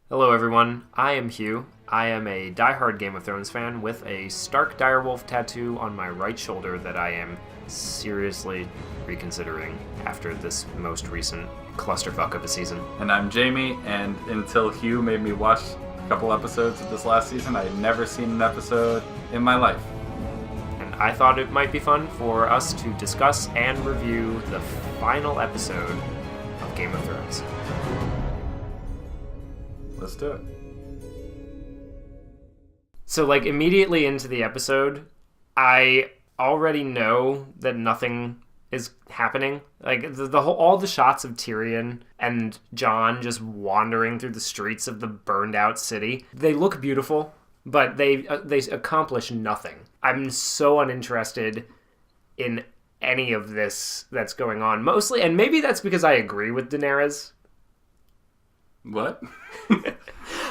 Hello everyone, I am Hugh. I am a diehard Game of Thrones fan with a Stark direwolf tattoo on my right shoulder that I am seriously reconsidering after this most recent clusterfuck of a season. And I'm Jaime, and until Hugh made me watch a couple episodes of this last season, I had never seen an episode in my life. And I thought it might be fun for us to discuss and review the final episode of Game of Thrones. Let's do it. So, immediately into the episode, I already know that nothing is happening. All the shots of Tyrion and Jon just wandering through the streets of the burned out city, they look beautiful, but they accomplish nothing. I'm so uninterested in any of this that's going on, mostly, and maybe that's because I agree with Daenerys. What?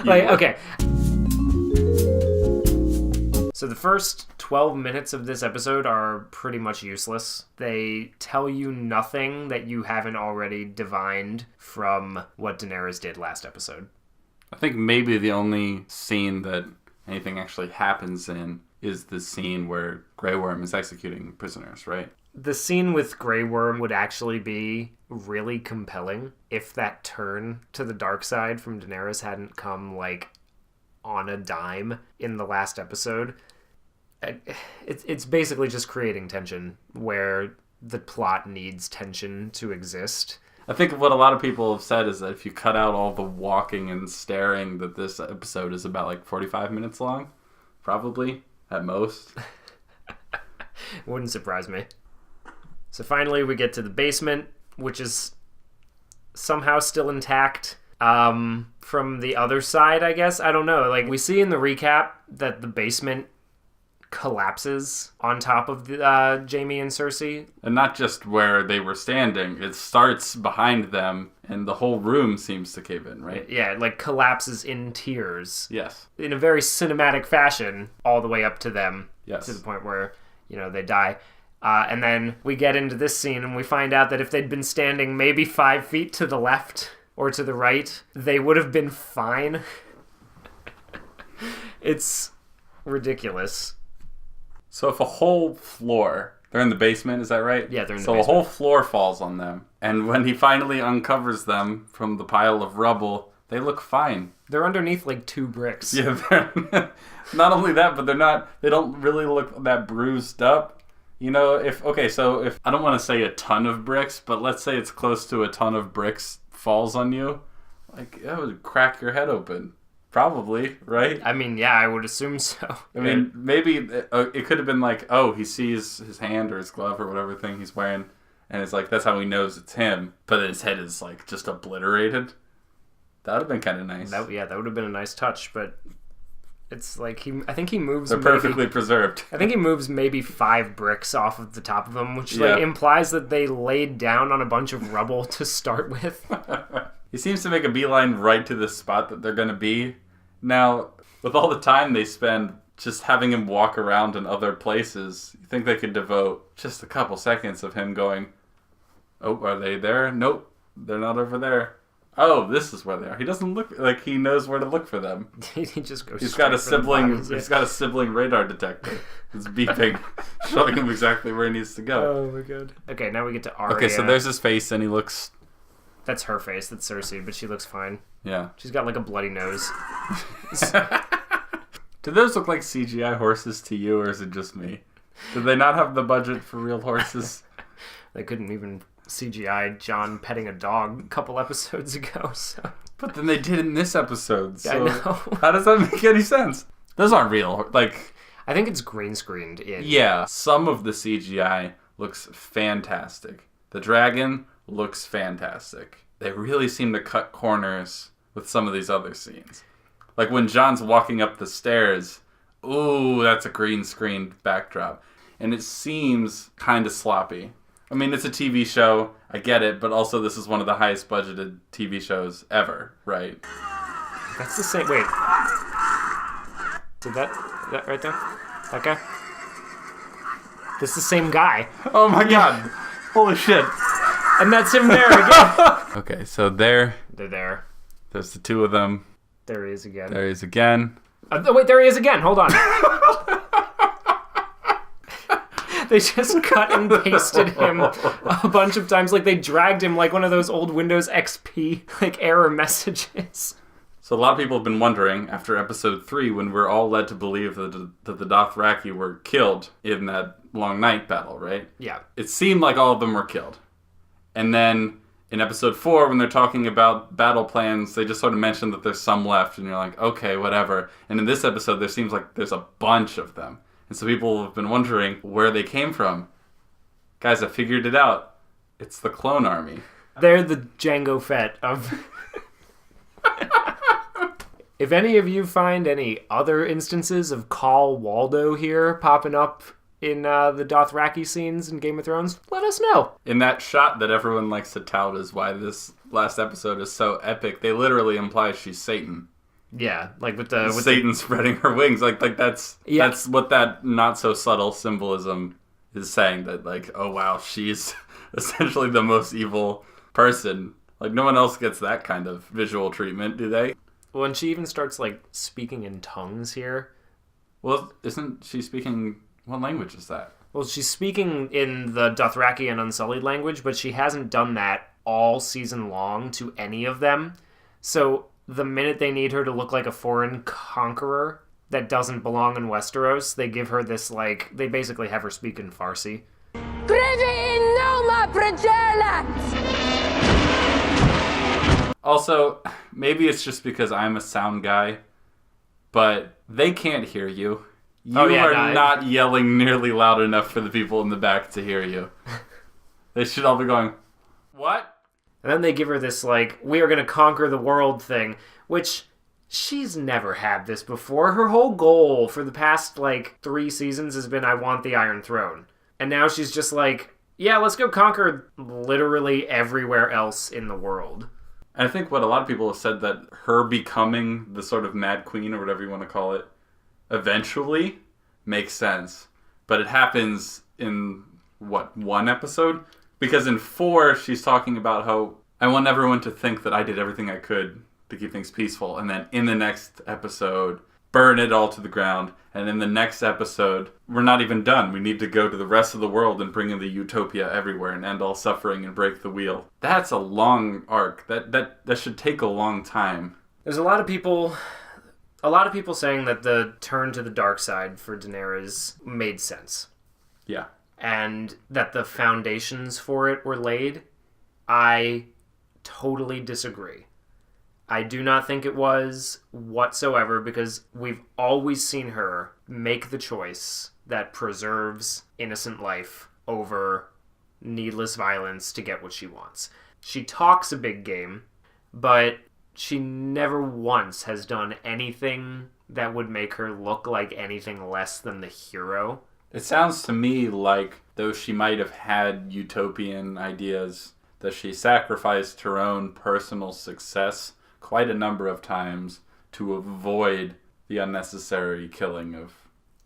Okay. So the first 12 minutes of this episode are pretty much useless. They tell you nothing that you haven't already divined from what Daenerys did last episode. I think maybe the only scene that anything actually happens in is the scene where Grey Worm is executing prisoners, right? The scene with Grey Worm would actually be really compelling if that turn to the dark side from Daenerys hadn't come, on a dime in the last episode. It's basically just creating tension where the plot needs tension to exist. I think what a lot of people have said is that if you cut out all the walking and staring, that this episode is about 45 minutes long, probably, at most. Wouldn't surprise me. So finally we get to the basement, which is somehow still intact. From the other side, I guess. I don't know. We see in the recap that the basement collapses on top of Jaime and Cersei. And not just where they were standing. It starts behind them, and the whole room seems to cave in, right? Yeah, it collapses in tears. Yes. In a very cinematic fashion, all the way up to them. Yes. To the point where, they die. And then we get into this scene, and we find out that if they'd been standing maybe 5 feet to the left or to the right, they would have been fine. It's ridiculous. So if a whole floor... They're in the basement, is that right? Yeah, they're in the basement. So a whole floor falls on them. And when he finally uncovers them from the pile of rubble, they look fine. They're underneath 2 bricks. Yeah, not only that, but they don't really look that bruised up. If I don't want to say a ton of bricks, but let's say it's close to a ton of bricks falls on you, that would crack your head open. Probably, right? I mean, yeah, I would assume so. I mean, maybe it could have been he sees his hand or his glove or whatever thing he's wearing, and it's that's how he knows it's him, but his head is just obliterated. That would have been kind of nice. That would have been a nice touch, but it's I think he moves... They're perfectly preserved. I think he moves maybe 5 bricks off of the top of them, which implies that they laid down on a bunch of rubble to start with. He seems to make a beeline right to the spot that they're going to be. Now, with all the time they spend just having him walk around in other places, you think they could devote just a couple seconds of him going, oh, are they there? Nope, they're not over there. Oh, this is where they are. He doesn't look like he knows where to look for them. He just goes. He's got a sibling. He's got a sibling radar detector. It's beeping, showing him exactly where he needs to go. Oh my god. Okay, now we get to Arya. Okay, so there's his face, and he looks. That's her face. That's Cersei, but she looks fine. Yeah. She's got a bloody nose. Do those look like CGI horses to you, or is it just me? Did they not have the budget for real horses? They couldn't even CGI Jon petting a dog a couple episodes ago, so... But then they did in this episode, so... I know. How does that make any sense? Those aren't real, I think it's green screened in. Yeah, some of the CGI looks fantastic. The dragon looks fantastic. They really seem to cut corners with some of these other scenes. When Jon's walking up the stairs, ooh, that's a green screened backdrop. And it seems kind of sloppy. I mean, it's a TV show, I get it, but also this is one of the highest budgeted TV shows ever, right? That's the same... Wait. Is that right there? That guy? This is the same guy. Oh my god. Holy shit. And that's him there again. Okay, so they're there. There's the two of them. There he is again. There he is again. Wait, there he is again. Hold on. They just cut and pasted him a bunch of times. Like, they dragged him like one of those old Windows XP, like, error messages. So a lot of people have been wondering, after episode 3, when we're all led to believe that the Dothraki were killed in that Long Night battle, right? Yeah. It seemed like all of them were killed. And then in episode 4, when they're talking about battle plans, they just sort of mention that there's some left, and you're like, okay, whatever. And in this episode, there seems like there's a bunch of them. And so people have been wondering where they came from. Guys, I figured it out. It's the clone army. They're the Jango Fett of... If any of you find any other instances of Khal Waldo here popping up in the Dothraki scenes in Game of Thrones, let us know. In that shot that everyone likes to tout as why this last episode is so epic, they literally imply she's Satan. Yeah, like with the... Satan spreading her wings. Like that's what that not so subtle symbolism is saying. That like, oh wow, she's essentially the most evil person. Like no one else gets that kind of visual treatment, do they? Well, and she even starts like speaking in tongues here. Well, isn't she speaking... What language is that? Well, she's speaking in the Dothraki and Unsullied language, but she hasn't done that all season long to any of them. So the minute they need her to look like a foreign conqueror that doesn't belong in Westeros, they give her this, like, they basically have her speak in Farsi. Also, maybe it's just because I'm a sound guy, but they can't hear you. You are not yelling nearly loud enough for the people in the back to hear you. They should all be going, what? And then they give her this, like, we are going to conquer the world thing, which she's never had this before. Her whole goal for the past, like, 3 seasons has been, I want the Iron Throne. And now she's just like, yeah, let's go conquer literally everywhere else in the world. And I think what a lot of people have said, that her becoming the sort of Mad Queen, or whatever you want to call it, eventually makes sense. But it happens in, what, 1 episode? Because in 4, she's talking about how I want everyone to think that I did everything I could to keep things peaceful. And then in the next episode, burn it all to the ground. And in the next episode, we're not even done. We need to go to the rest of the world and bring in the utopia everywhere and end all suffering and break the wheel. That's a long arc. That should take a long time. There's a lot of people saying that the turn to the dark side for Daenerys made sense. Yeah. And that the foundations for it were laid. I totally disagree. I do not think it was whatsoever, because we've always seen her make the choice that preserves innocent life over needless violence to get what she wants. She talks a big game, but she never once has done anything that would make her look like anything less than the hero. It sounds to me like, though she might have had utopian ideas, that she sacrificed her own personal success quite a number of times to avoid the unnecessary killing of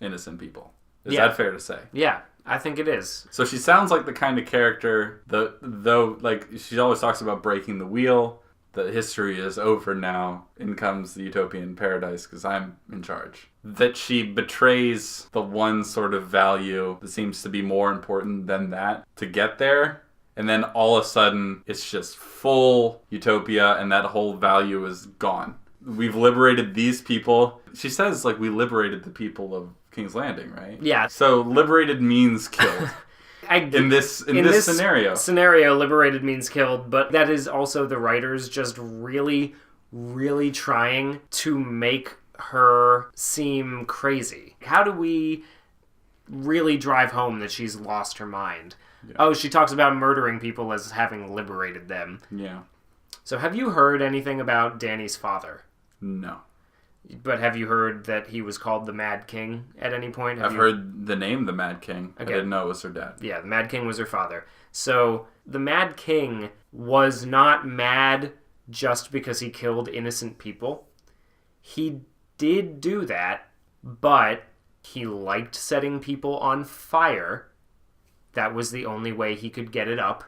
innocent people. Is that fair to say? Yeah, I think it is. So she sounds like the kind of character, though, like, she always talks about breaking the wheel. The history is over now. In comes the utopian paradise because I'm in charge. That she betrays the one sort of value that seems to be more important than that to get there. And then all of a sudden, it's just full utopia and that whole value is gone. We've liberated these people. She says, like, we liberated the people of King's Landing, right? Yeah. So liberated means killed. In this scenario. Scenario, liberated means killed, but that is also the writers just really, really trying to make her seem crazy. How do we really drive home that she's lost her mind? Yeah. Oh, she talks about murdering people as having liberated them. Yeah. So have you heard anything about Dany's father? No. But have you heard that he was called the Mad King at any point? I've heard the name the Mad King. Okay. I didn't know it was her dad. Yeah, the Mad King was her father. So the Mad King was not mad just because he killed innocent people. He did do that, but he liked setting people on fire. That was the only way he could get it up.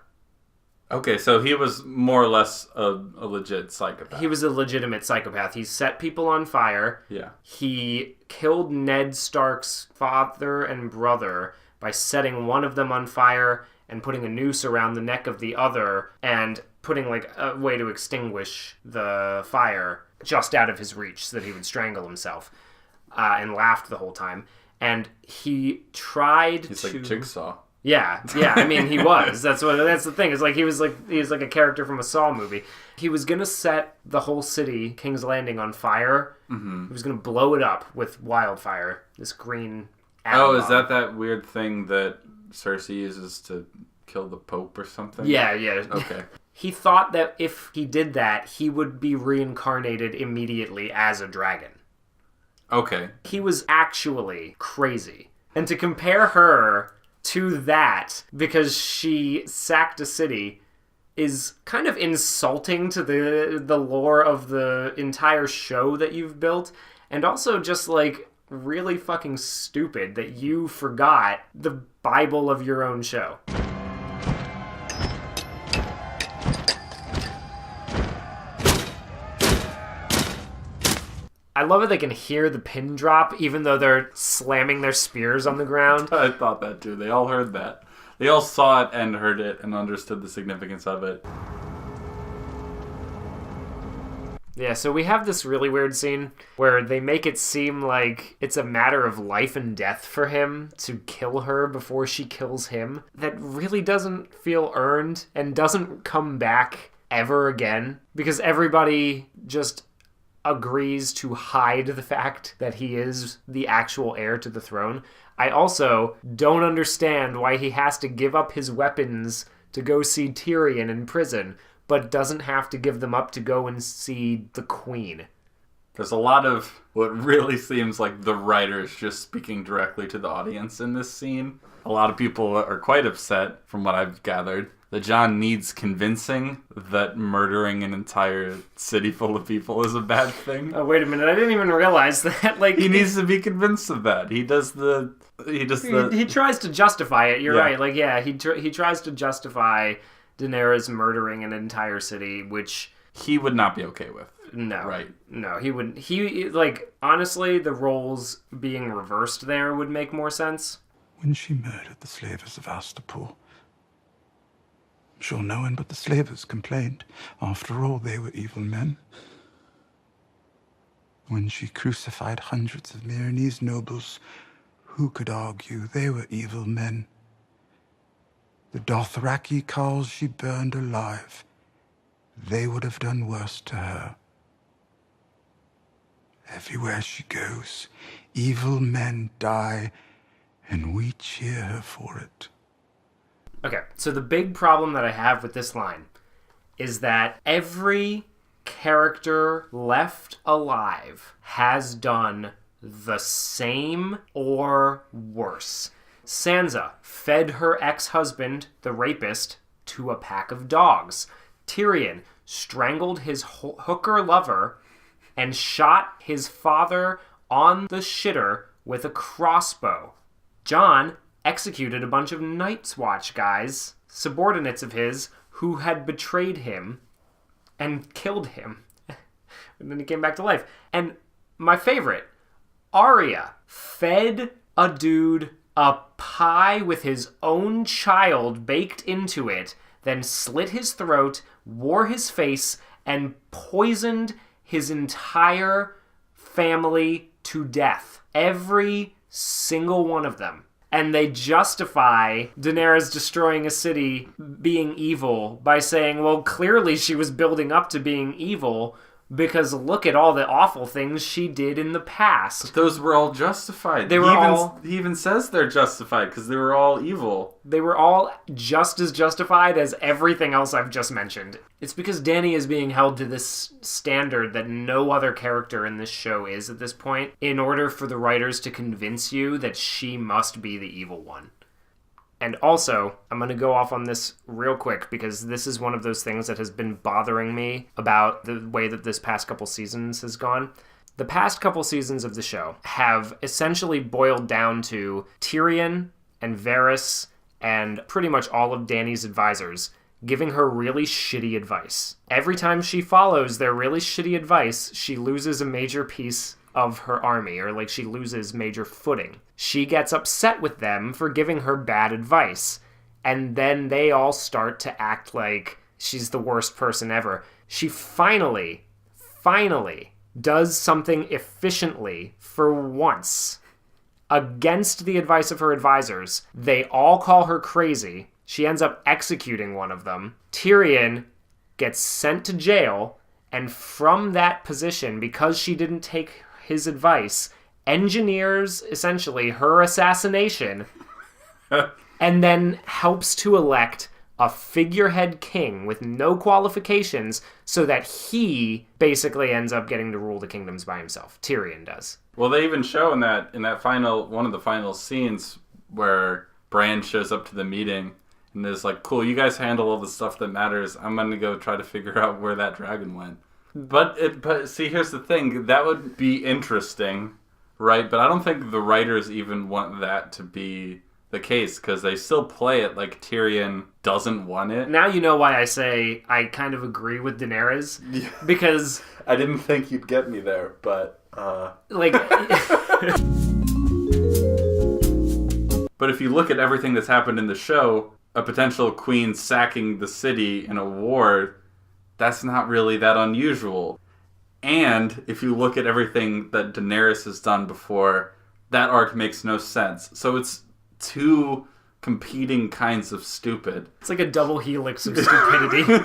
Okay, so he was more or less a legit psychopath. He was a legitimate psychopath. He set people on fire. Yeah. He killed Ned Stark's father and brother by setting one of them on fire and putting a noose around the neck of the other and putting like a way to extinguish the fire just out of his reach so that he would strangle himself, and laughed the whole time. And he tried He's to... like Jigsaw. Yeah, I mean, he was. That's the thing. It's like he was like a character from a Saw movie. He was gonna set the whole city, King's Landing, on fire. Mm-hmm. He was gonna blow it up with wildfire. This green atom bomb. Is that weird thing that Cersei uses to kill the Pope or something? Yeah. Okay. He thought that if he did that, he would be reincarnated immediately as a dragon. Okay. He was actually crazy. And to compare her to that, because she sacked a city, is kind of insulting to the lore of the entire show that you've built, and also just like really fucking stupid that you forgot the Bible of your own show. I love it they can hear the pin drop even though they're slamming their spears on the ground. I thought that too. They all heard that. They all saw it and heard it and understood the significance of it. Yeah, so we have this really weird scene where they make it seem like it's a matter of life and death for him to kill her before she kills him. That really doesn't feel earned and doesn't come back ever again because everybody just agrees to hide the fact that he is the actual heir to the throne. I also don't understand why he has to give up his weapons to go see Tyrion in prison, but doesn't have to give them up to go and see the Queen. There's a lot of what really seems like the writers just speaking directly to the audience in this scene. A lot of people are quite upset, from what I've gathered, that Jon needs convincing that murdering an entire city full of people is a bad thing. Oh, wait a minute. I didn't even realize that. Like, he needs to be convinced of that. He tries to justify it. You're right. Like, yeah, he tries to justify Daenerys murdering an entire city, which he would not be okay with. No. Right. No, he wouldn't. Honestly, the roles being reversed there would make more sense. When she murdered the slavers of Astapor, I'm sure no one but the slavers complained. After all, they were evil men. When she crucified hundreds of Myronese nobles, who could argue they were evil men? The Dothraki carls she burned alive, they would have done worse to her. Everywhere she goes, evil men die, and we cheer her for it. Okay, so the big problem that I have with this line is that every character left alive has done the same or worse. Sansa fed her ex-husband, the rapist, to a pack of dogs. Tyrion strangled his hooker lover and shot his father on the shitter with a crossbow. Jon executed a bunch of Night's Watch guys, subordinates of his, who had betrayed him and killed him. And then he came back to life. And my favorite, Arya fed a dude a pie with his own child baked into it, then slit his throat, wore his face, and poisoned his entire family to death. Every single one of them. And they justify Daenerys destroying a city being evil by saying, well, clearly she was building up to being evil because look at all the awful things she did in the past. But those were all justified. He even says they're justified because they were all evil. They were all just as justified as everything else I've just mentioned. It's because Dany is being held to this standard that no other character in this show is at this point, in order for the writers to convince you that she must be the evil one. And also, I'm going to go off on this real quick because this is one of those things that has been bothering me about the way that this past couple seasons has gone. The past couple seasons of the show have essentially boiled down to Tyrion and Varys and pretty much all of Dany's advisors giving her really shitty advice. Every time she follows their really shitty advice, she loses a major piece of her army, or like she loses major footing. She gets upset with them for giving her bad advice, and then they all start to act like she's the worst person ever. She finally does something efficiently for once. Against the advice of her advisors, they all call her crazy. She ends up executing one of them. Tyrion gets sent to jail, and from that position, because she didn't take his advice, engineers essentially her assassination and then helps to elect a figurehead king with no qualifications so that he basically ends up getting to rule the kingdoms by himself. Tyrion does. Well, they even show in that final one of the final scenes where Bran shows up to the meeting and is like, cool, you guys handle all the stuff that matters. I'm going to go try to figure out where that dragon went. But see, here's the thing. That would be interesting, right? But I don't think the writers even want that to be the case, because they still play it like Tyrion doesn't want it. Now you know why I say I kind of agree with Daenerys. Yeah. Because I didn't think you'd get me there, but... Like... But if you look at everything that's happened in the show, a potential queen sacking the city in a war, that's not really that unusual. And if you look at everything that Daenerys has done before, that arc makes no sense. So it's two competing kinds of stupid. It's like a double helix of stupidity.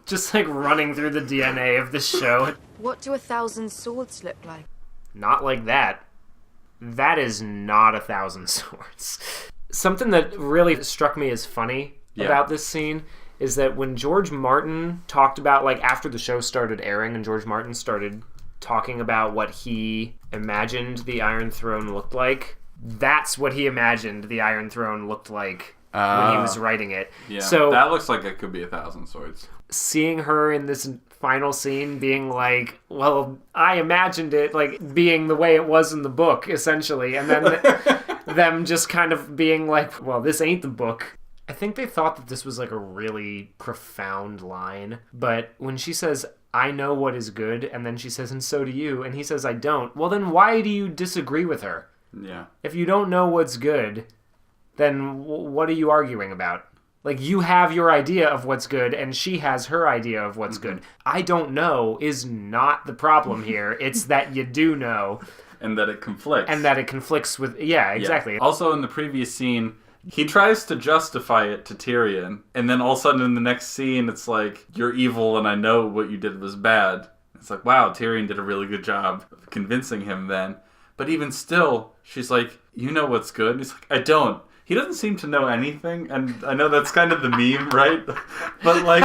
Just like running through the DNA of the show. What do 1,000 swords look like? Not like that. That is not 1,000 swords. Something that really struck me as funny about this scene is that when George Martin talked about, like, after the show started airing and George Martin started talking about what he imagined the Iron Throne looked like, that's what he imagined the Iron Throne looked like when he was writing it. Yeah, so that looks like it could be 1,000 swords. Seeing her in this final scene being like, well, I imagined it like being the way it was in the book, essentially, and then them just kind of being like, well, this ain't the book. I think they thought that this was like a really profound line, but when she says, I know what is good, and then she says, and so do you, and he says, I don't, well, then why do you disagree with her? Yeah. If you don't know what's good, then what are you arguing about? Like, you have your idea of what's good, and she has her idea of what's good. I don't know is not the problem here. It's that you do know. And that it conflicts. And that it conflicts with... Yeah, exactly. Yeah. Also, in the previous scene, he tries to justify it to Tyrion, and then all of a sudden in the next scene, it's like, you're evil, and I know what you did was bad. It's like, wow, Tyrion did a really good job of convincing him then. But even still, she's like, you know what's good? And he's like, I don't. He doesn't seem to know anything, and I know that's kind of the meme, right? But, like,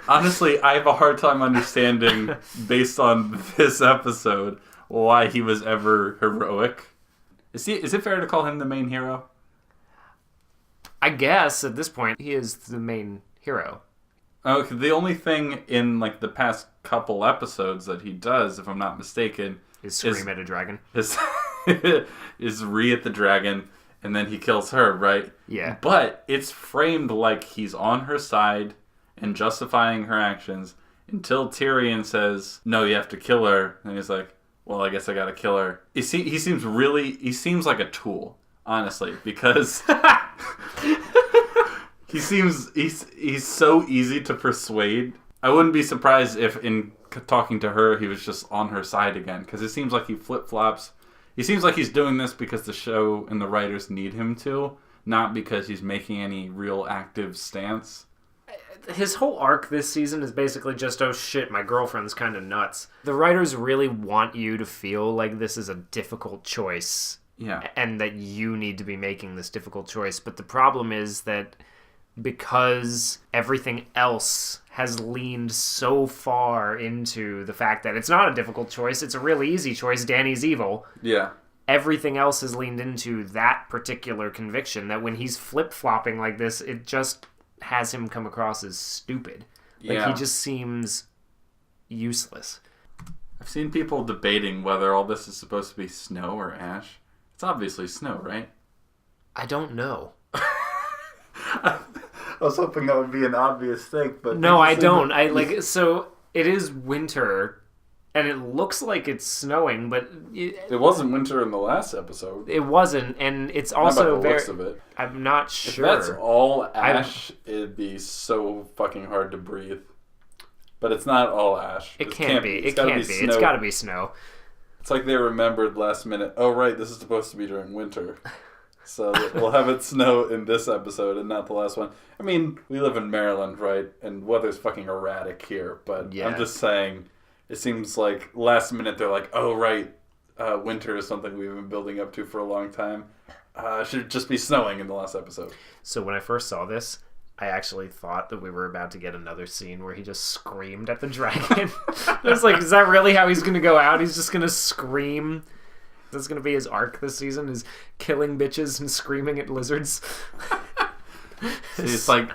honestly, I have a hard time understanding, based on this episode, why he was ever heroic. Is it fair to call him the main hero? I guess, at this point, he is the main hero. Okay, the only thing in, like, the past couple episodes that he does, if I'm not mistaken... Is scream at a dragon. Is re at the dragon, and then he kills her, right? Yeah. But it's framed like he's on her side and justifying her actions until Tyrion says, no, you have to kill her. And he's like, well, I guess I gotta kill her. He seems like a tool, honestly, because he's so easy to persuade. I wouldn't be surprised if in talking to her, he was just on her side again, because it seems like he flip-flops. He seems like he's doing this because the show and the writers need him to, not because he's making any real active stance. His whole arc this season is basically just, oh shit, my girlfriend's kind of nuts. The writers really want you to feel like this is a difficult choice. Yeah. And that you need to be making this difficult choice. But the problem is that because everything else has leaned so far into the fact that it's not a difficult choice, it's a really easy choice, Dany's evil. Yeah. Everything else has leaned into that particular conviction that when he's flip-flopping like this, it just has him come across as stupid. Like, he just seems useless. I've seen people debating whether all this is supposed to be snow or ash. It's obviously snow, right? I don't know. was hoping that would be an obvious thing, but... No, I don't. So it is winter, and it looks like it's snowing, but... It wasn't winter in the last episode. It wasn't, and it's also Not by the looks of it. I'm not sure. If that's all ash, it'd be so fucking hard to breathe. But it's not all ash. It can't be. It can't be. It's gotta be snow. It's like they remembered last minute, oh right, this is supposed to be during winter. So we'll have it snow in this episode and not the last one. I mean, we live in Maryland, right? And weather's fucking erratic here. But yeah. I'm just saying, it seems like last minute they're like, oh right, winter is something we've been building up to for a long time. Should just be snowing in the last episode. So when I first saw this, I actually thought that we were about to get another scene where he just screamed at the dragon. I was like, is that really how he's going to go out? He's just going to scream? That's going to be his arc this season, is killing bitches and screaming at lizards? It's like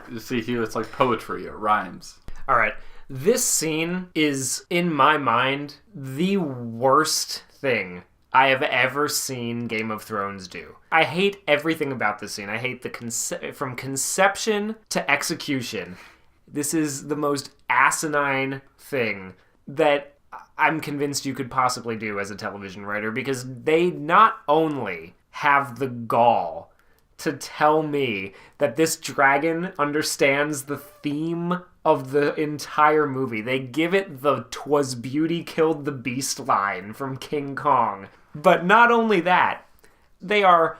poetry. It rhymes. All right. This scene is, in my mind, the worst thing I have ever seen Game of Thrones do. I hate everything about this scene. I hate from conception to execution. This is the most asinine thing that I'm convinced you could possibly do as a television writer, because they not only have the gall to tell me that this dragon understands the theme of the entire movie. They give it the "'twas beauty killed the beast" line from King Kong. But not only that, they are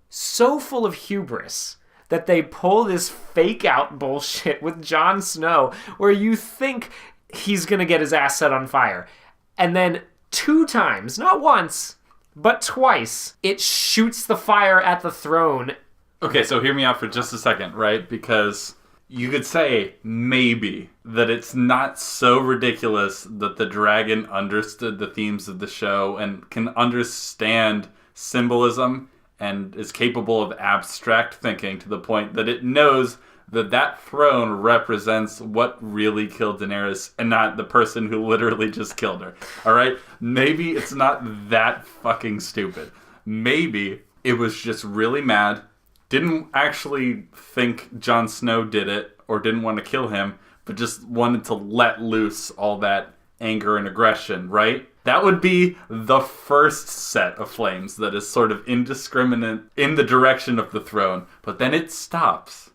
so full of hubris that they pull this fake out bullshit with Jon Snow where you think he's going to get his ass set on fire. And then 2 times, not once, but twice, it shoots the fire at the throne. Okay, so hear me out for just a second, right? Because you could say, maybe, that it's not so ridiculous that the dragon understood the themes of the show and can understand symbolism and is capable of abstract thinking to the point that it knows that that throne represents what really killed Daenerys and not the person who literally just killed her. All right? Maybe it's not that fucking stupid. Maybe it was just really mad, didn't actually think Jon Snow did it or didn't want to kill him, but just wanted to let loose all that anger and aggression, right? That would be the first set of flames that is sort of indiscriminate in the direction of the throne. But then it stops,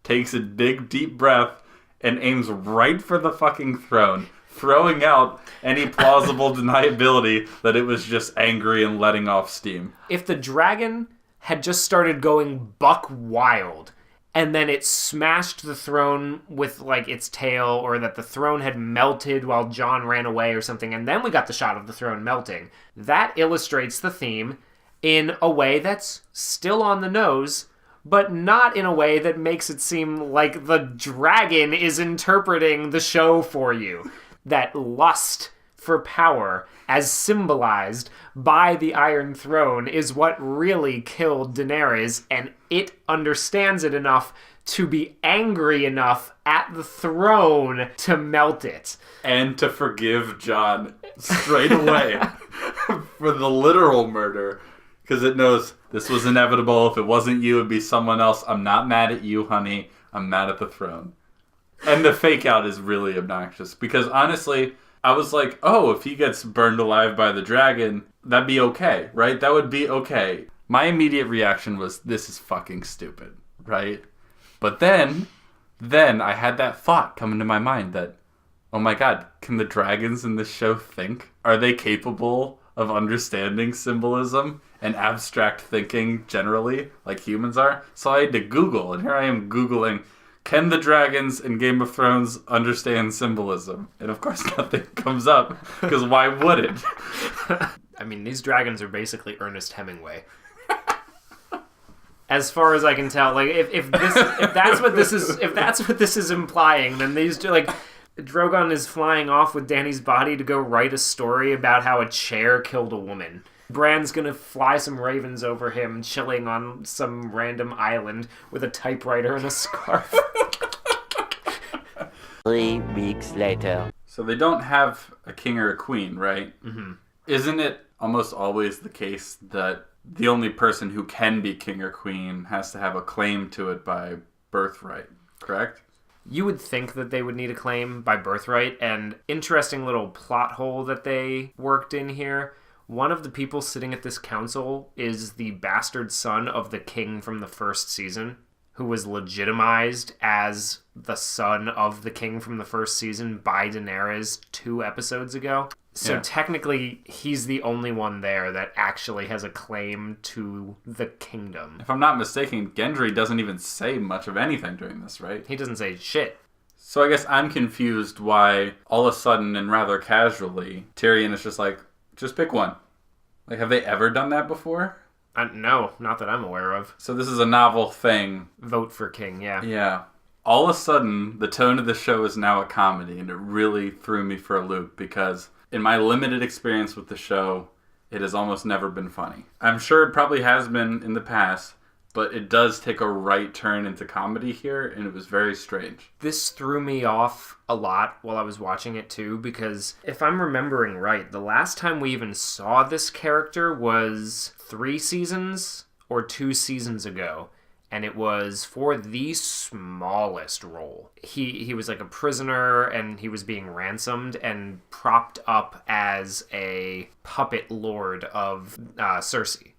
takes a big, deep breath, and aims right for the fucking throne, throwing out any plausible deniability that it was just angry and letting off steam. If the dragon had just started going buck wild, and then it smashed the throne with, like, its tail, or that the throne had melted while Jon ran away or something, and then we got the shot of the throne melting, that illustrates the theme in a way that's still on the nose, but not in a way that makes it seem like the dragon is interpreting the show for you. That lust for power, as symbolized by the Iron Throne, is what really killed Daenerys, and it understands it enough to be angry enough at the throne to melt it. And to forgive Jon straight away for the literal murder, because it knows this was inevitable. If it wasn't you, it'd be someone else. I'm not mad at you, honey. I'm mad at the throne. And the fake out is really obnoxious, because honestly, I was like, oh, if he gets burned alive by the dragon, that'd be okay, right? That would be okay. My immediate reaction was, this is fucking stupid, right? But then I had that thought come into my mind that, oh my god, can the dragons in this show think? Are they capable of understanding symbolism and abstract thinking generally, like humans are? So I had to Google, and here I am Googling, can the dragons in Game of Thrones understand symbolism? And of course nothing comes up, because why would it? I mean, these dragons are basically Ernest Hemingway. As far as I can tell, like if that's what this is implying, then these, like, Drogon is flying off with Dany's body to go write a story about how a chair killed a woman. Bran's gonna fly some ravens over him, chilling on some random island with a typewriter and a scarf. 3 weeks later. So they don't have a king or a queen, right? Mm-hmm. Isn't it almost always the case that the only person who can be king or queen has to have a claim to it by birthright? correct? You would think that they would need a claim by birthright, and interesting little plot hole that they worked in here. One of the people sitting at this council is the bastard son of the king from the first season, who was legitimized as the son of the king from the first season by Daenerys 2 episodes ago. So technically, he's the only one there that actually has a claim to the kingdom. If I'm not mistaken, Gendry doesn't even say much of anything during this, right? He doesn't say shit. So I guess I'm confused why all of a sudden and rather casually, Tyrion is just like, just pick one. Like, have they ever done that before? No, not that I'm aware of. So this is a novel thing. Vote for king, yeah. Yeah. All of a sudden, the tone of the show is now a comedy, and it really threw me for a loop because in my limited experience with the show, it has almost never been funny. I'm sure it probably has been in the past, but it does take a right turn into comedy here, and it was very strange. This threw me off a lot while I was watching it too, because if I'm remembering right, the last time we even saw this character was 3 seasons or 2 seasons ago. And it was for the smallest role. He was like a prisoner, and he was being ransomed and propped up as a puppet lord of Cersei.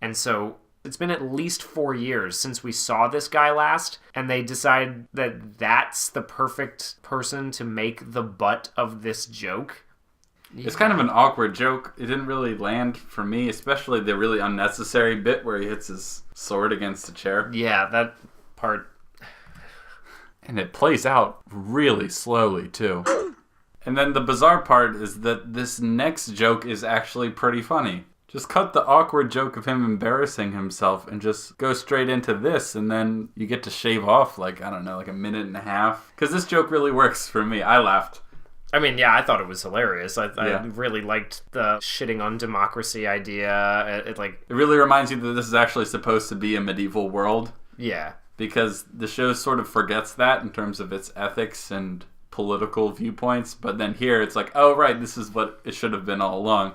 And so it's been at least 4 years since we saw this guy last, and they decided that that's the perfect person to make the butt of this joke. It's kind of an awkward joke. It didn't really land for me, especially the really unnecessary bit where he hits his sword against the chair. Yeah, that part. And it plays out really slowly, too. And then the bizarre part is that this next joke is actually pretty funny. Just cut the awkward joke of him embarrassing himself and just go straight into this, and then you get to shave off, like, I don't know, like a minute and a half. Because this joke really works for me. I laughed. I mean, yeah, I thought it was hilarious. I really liked the shitting on democracy idea. It really reminds you that this is actually supposed to be a medieval world. Yeah. Because the show sort of forgets that in terms of its ethics and political viewpoints. But then here it's like, oh, right, this is what it should have been all along.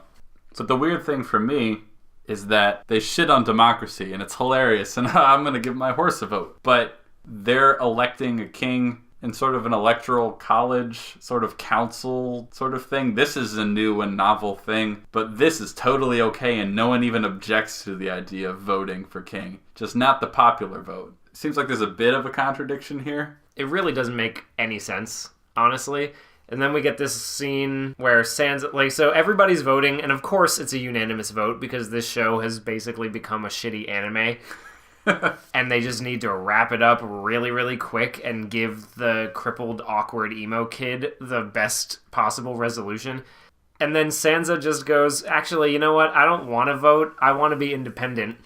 But the weird thing for me is that they shit on democracy, and it's hilarious, and I'm going to give my horse a vote. But they're electing a king in sort of an electoral college sort of council sort of thing. This is a new and novel thing, but this is totally okay, and no one even objects to the idea of voting for king. Just not the popular vote. It seems like there's a bit of a contradiction here. It really doesn't make any sense, honestly. And then we get this scene where Sansa, so everybody's voting, and of course it's a unanimous vote because this show has basically become a shitty anime. And they just need to wrap it up really, really quick and give the crippled, awkward emo kid the best possible resolution. And then Sansa just goes, actually, you know what? I don't want to vote. I want to be independent.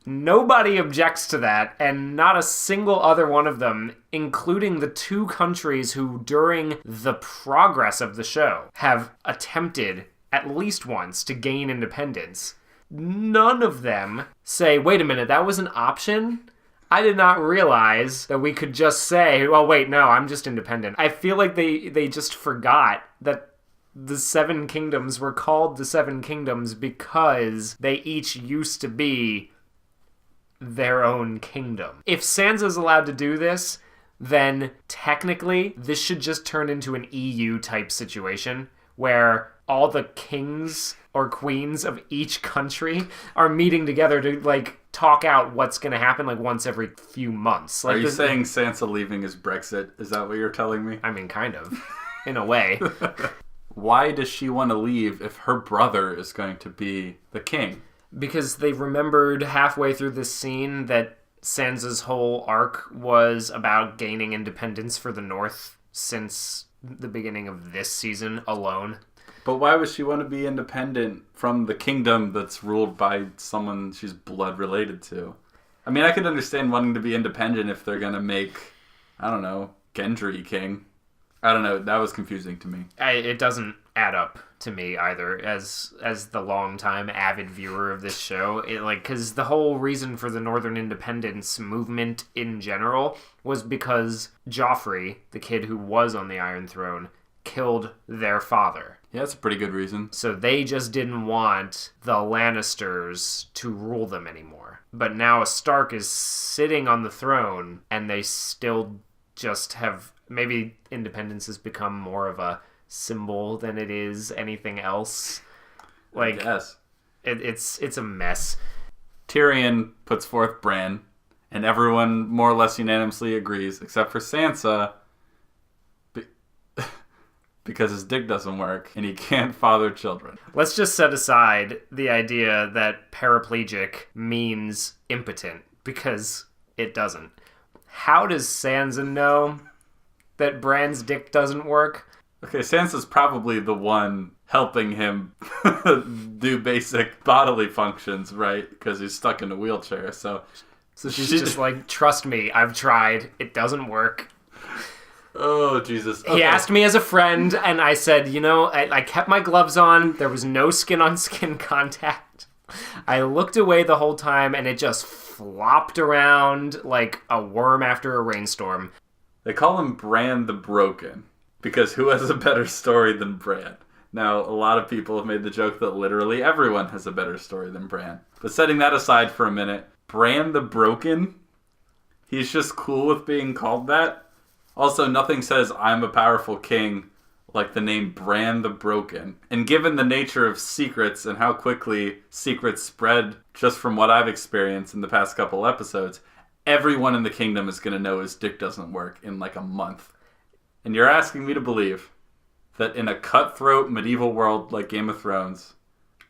Nobody objects to that, and not a single other one of them, including the 2 countries who, during the progress of the show, have attempted at least once to gain independence. None of them say, wait a minute, that was an option? I did not realize that we could just say, oh, wait, no, I'm just independent. I feel like they just forgot that the 7 kingdoms were called the 7 kingdoms because they each used to be their own kingdom. If Sansa's allowed to do this, then technically this should just turn into an EU type situation where all the kings or queens of each country are meeting together to, like, talk out what's going to happen, like, once every few months. Like, are you saying Sansa leaving is Brexit? Is that what you're telling me? I mean, kind of. In a way. Why does she want to leave if her brother is going to be the king? Because they remembered halfway through this scene that Sansa's whole arc was about gaining independence for the North since the beginning of this season alone. But why would she want to be independent from the kingdom that's ruled by someone she's blood related to? I mean, I could understand wanting to be independent if they're going to make, I don't know, Gendry king. I don't know. That was confusing to me. It doesn't add up to me either as the longtime avid viewer of this show. Because the whole reason for the Northern Independence movement in general was because Joffrey, the kid who was on the Iron Throne, killed their father. Yeah, that's a pretty good reason. So they just didn't want the Lannisters to rule them anymore. But now a Stark is sitting on the throne, and they still just have... Maybe independence has become more of a symbol than it is anything else. Like, yes. It's a mess. Tyrion puts forth Bran, and everyone more or less unanimously agrees, except for Sansa, because his dick doesn't work, and he can't father children. Let's just set aside the idea that paraplegic means impotent, because it doesn't. How does Sansa know that Bran's dick doesn't work? Okay, Sansa's probably the one helping him do basic bodily functions, right? Because he's stuck in a wheelchair, so she's just like, trust me, I've tried. It doesn't work. Oh, Jesus. Okay. He asked me as a friend, and I said, I kept my gloves on. There was no skin-on-skin contact. I looked away the whole time, and it just flopped around like a worm after a rainstorm. They call him Bran the Broken, because who has a better story than Bran? Now, a lot of people have made the joke that literally everyone has a better story than Bran. But setting that aside for a minute, Bran the Broken? He's just cool with being called that? Also, nothing says I'm a powerful king like the name Bran the Broken. And given the nature of secrets and how quickly secrets spread just from what I've experienced in the past couple episodes, everyone in the kingdom is going to know his dick doesn't work in like a month. And you're asking me to believe that in a cutthroat medieval world like Game of Thrones,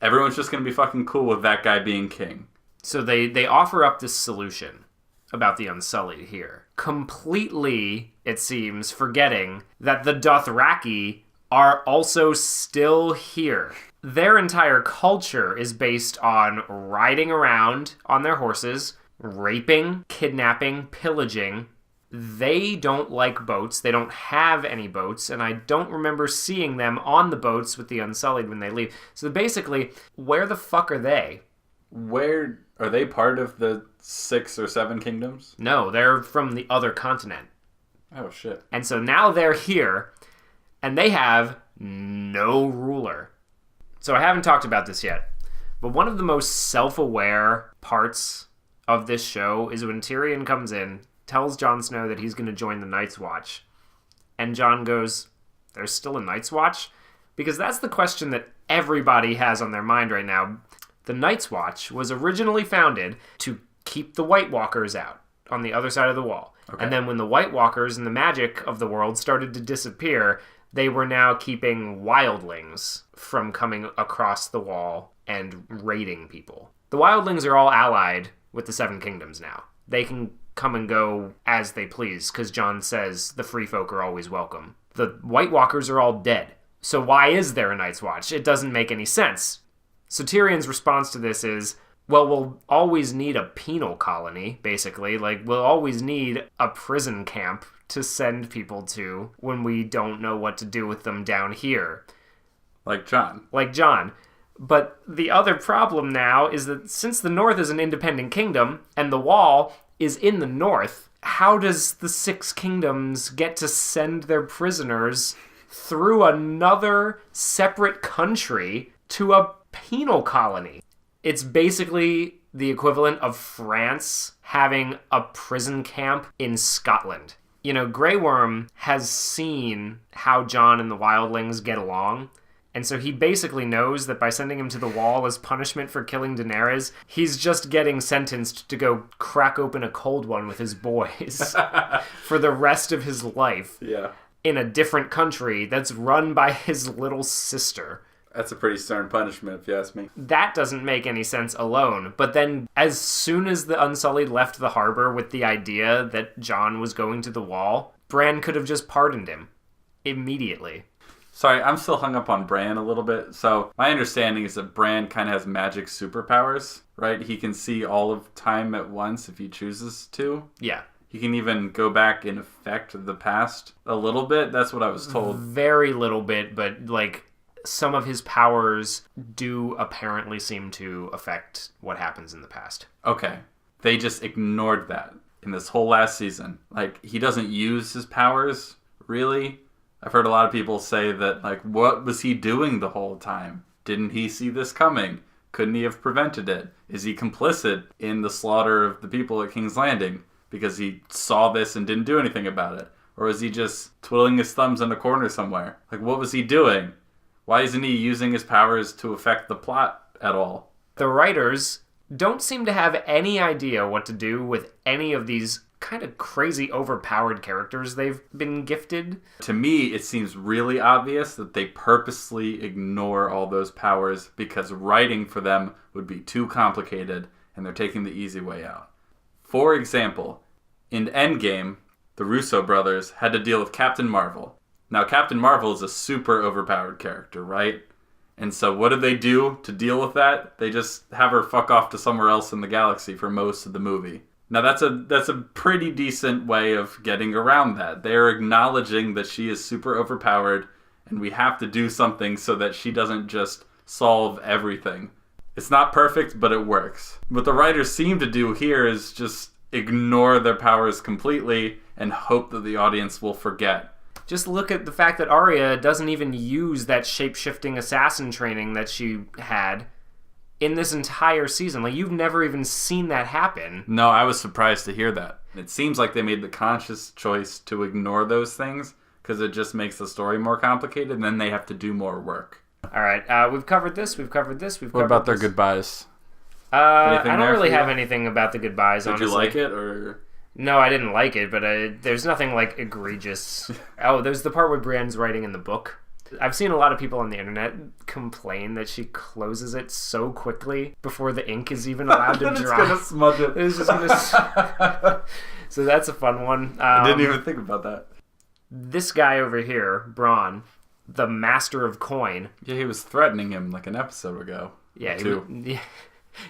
everyone's just going to be fucking cool with that guy being king. So they offer up this solution about the Unsullied here. Completely, it seems, forgetting that the Dothraki are also still here. Their entire culture is based on riding around on their horses, raping, kidnapping, pillaging. They don't like boats. They don't have any boats, and I don't remember seeing them on the boats with the Unsullied when they leave. So basically, where the fuck are they? Where are they part of the 6 or 7 kingdoms? No, they're from the other continent. Oh, shit. And so now they're here, and they have no ruler. So I haven't talked about this yet, but one of the most self-aware parts of this show is when Tyrion comes in, tells Jon Snow that he's going to join the Night's Watch. And Jon goes, there's still a Night's Watch? Because that's the question that everybody has on their mind right now. The Night's Watch was originally founded to keep the White Walkers out on the other side of the wall. Okay. And then when the White Walkers and the magic of the world started to disappear, they were now keeping wildlings from coming across the wall and raiding people. The wildlings are all allied with the Seven Kingdoms now. They can come and go as they please, because Jon says the free folk are always welcome. The White Walkers are all dead. So why is there a Night's Watch? It doesn't make any sense. So Tyrion's response to this is, well, we'll always need a penal colony, basically. Like, we'll always need a prison camp to send people to when we don't know what to do with them down here. Like Jon. But the other problem now is that since the North is an independent kingdom, and the Wall is in the North, how does the 6 kingdoms get to send their prisoners through another separate country to a penal colony? It's basically the equivalent of France having a prison camp in Scotland. Grey Worm has seen how Jon and the wildlings get along, and so he basically knows that by sending him to the Wall as punishment for killing Daenerys, he's just getting sentenced to go crack open a cold one with his boys for the rest of his life. Yeah. In a different country that's run by his little sister. That's a pretty stern punishment, if you ask me. That doesn't make any sense alone. But then, as soon as the Unsullied left the harbor with the idea that Jon was going to the Wall, Bran could have just pardoned him. Immediately. Sorry, I'm still hung up on Bran a little bit. So, my understanding is that Bran kind of has magic superpowers, right? He can see all of time at once if he chooses to. Yeah. He can even go back and affect the past a little bit. That's what I was told. Very little bit, but, some of his powers do apparently seem to affect what happens in the past. Okay. They just ignored that in this whole last season. He doesn't use his powers, really. I've heard a lot of people say that, what was he doing the whole time? Didn't he see this coming? Couldn't he have prevented it? Is he complicit in the slaughter of the people at King's Landing? because he saw this and didn't do anything about it? Or was he just twiddling his thumbs in a corner somewhere? Like, what was he doing? Why isn't he using his powers to affect the plot at all? The writers don't seem to have any idea what to do with any of these kind of crazy overpowered characters they've been gifted. To me, it seems really obvious that they purposely ignore all those powers because writing for them would be too complicated and they're taking the easy way out. For example, in Endgame, the Russo brothers had to deal with Captain Marvel. Now, Captain Marvel is a super overpowered character, right? And so what do they do to deal with that? They just have her fuck off to somewhere else in the galaxy for most of the movie. Now, that's a pretty decent way of getting around that. They're acknowledging that she is super overpowered, and we have to do something so that she doesn't just solve everything. It's not perfect, but it works. What the writers seem to do here is just ignore their powers completely and hope that the audience will forget. Just look at the fact that Arya doesn't even use that shape-shifting assassin training that she had in this entire season. Like, you've never even seen that happen. No, I was surprised to hear that. It seems like they made the conscious choice to ignore those things because it just makes the story more complicated, and then they have to do more work. All right, we've covered this. What about their goodbyes? I don't really have anything about the goodbyes, honestly. Did you like it, or...? No, I didn't like it, but there's nothing, like, egregious. Oh, there's the part where Brienne's writing in the book. I've seen a lot of people on the internet complain that she closes it so quickly before the ink is even allowed to dry. It's going to smudge it. It's just gonna... So that's a fun one. I didn't even think about that. This guy over here, Bronn, the master of coin. Yeah, he was threatening him like an episode ago. Yeah,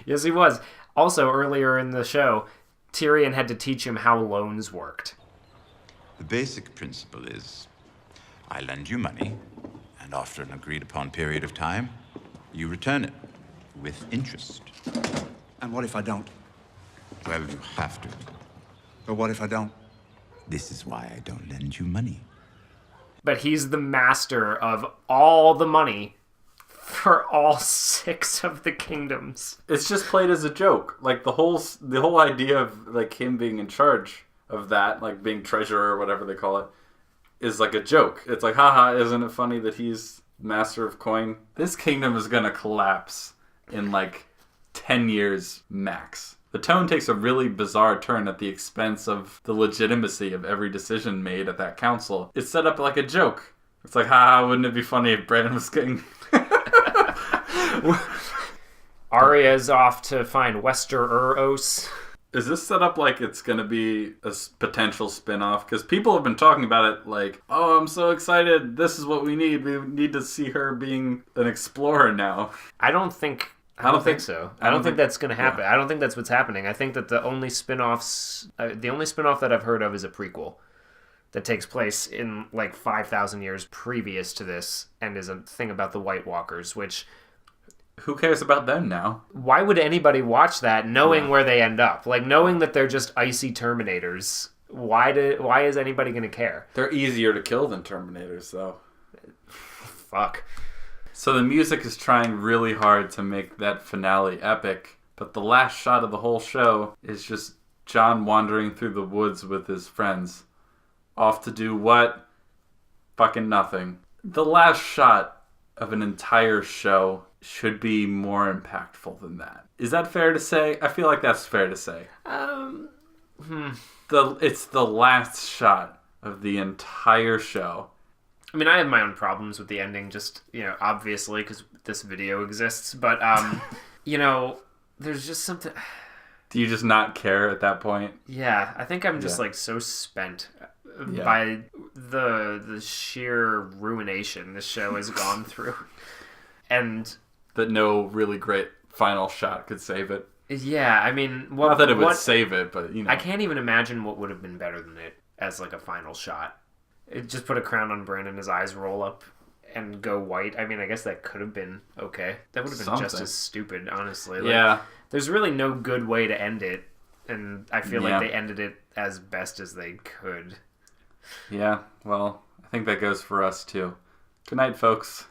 yes, he was. Also, earlier in the show, Tyrion had to teach him how loans worked. The basic principle is, I lend you money, and after an agreed-upon period of time, you return it with interest. And what if I don't? Well, you have to. But what if I don't? This is why I don't lend you money. But he's the master of all the money for all 6 of the kingdoms. It's just played as a joke. Like, the whole idea of, like, him being in charge of that, like, being treasurer or whatever they call it, is like a joke. It's like, haha, isn't it funny that he's master of coin? This kingdom is gonna collapse in, like, 10 years max. The tone takes a really bizarre turn at the expense of the legitimacy of every decision made at that council. It's set up like a joke. It's like, haha, wouldn't it be funny if Bran was king? Arya's off to find Westeros. Is this set up like it's going to be a potential spin-off? Because people have been talking about it like, oh, I'm so excited. This is what we need. We need to see her being an explorer now. I don't think so. I don't think that's going to happen. Yeah. I don't think that's what's happening. I think that the only spin-off that I've heard of is a prequel that takes place in like 5,000 years previous to this and is a thing about the White Walkers, which... Who cares about them now? Why would anybody watch that knowing where they end up? Like, knowing that they're just icy Terminators. Why is anybody going to care? They're easier to kill than Terminators, though. Fuck. So the music is trying really hard to make that finale epic, but the last shot of the whole show is just Jon wandering through the woods with his friends. Off to do what? Fucking nothing. The last shot of an entire show should be more impactful than that. Is that fair to say? I feel like that's fair to say. It's the last shot of the entire show. I mean, I have my own problems with the ending, just, obviously, because this video exists, but, there's just something... Do you just not care at that point? Yeah, I think I'm just, so spent by the sheer ruination this show has gone through. And... that no really great final shot could save it. Yeah, I mean... not that it would save it, but, I can't even imagine what would have been better than it as, a final shot. It just put a crown on Bran and his eyes roll up and go white. I mean, I guess that could have been okay. That would have been just as stupid, honestly. There's really no good way to end it, and I feel like they ended it as best as they could. Yeah, well, I think that goes for us, too. Good night, folks.